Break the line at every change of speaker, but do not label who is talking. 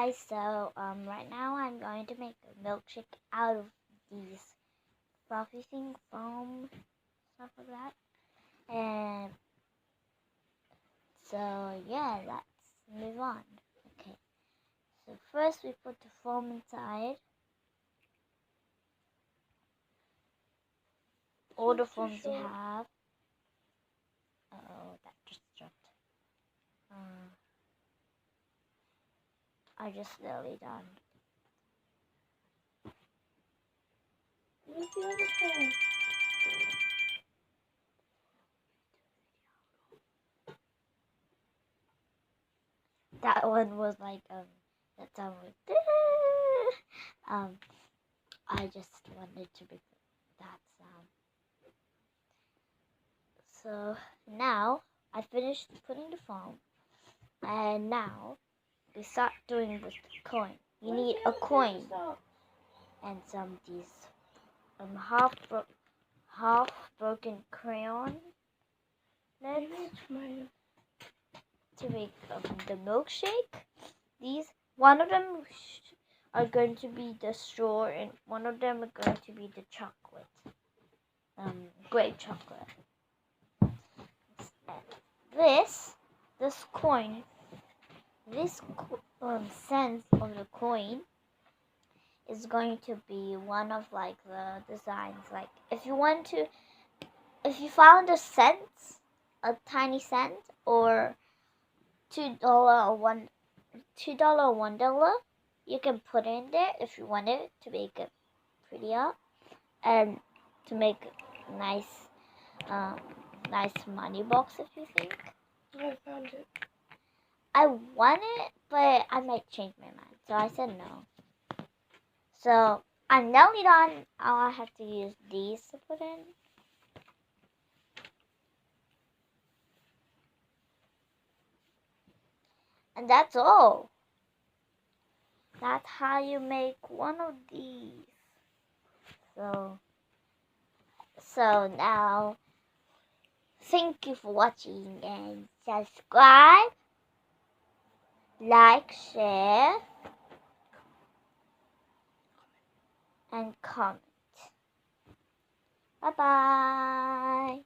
guys, so right now I'm going to make a milkshake out of these fluffy thing, foam, stuff like that. And so yeah, let's move on. Okay, so first we put the foam inside. All the foams you have. Oh, that just dropped. I just nearly done.
Where's the other phone?
That one was like that sound was I just wanted to make that sound. So now I finished putting the foam, and now we start doing with the coin. You need a coin and some of these half broken crayon to make the milkshake. One of them are going to be the straw, and one of them are going to be the chocolate, grape chocolate. This coin, sense of the coin is going to be one of like the designs. Like if you found a tiny cent, or $2 or $1, you can put it in there if you want it to make it prettier and to make a nice money box if you think.
I found it.
I want it, but I might change my mind, so I said no. So I'm nearly done. I'll have to use these to put in. And that's all. That's how you make one of these. So now, thank you for watching, and subscribe, like, share, and comment. Bye-bye.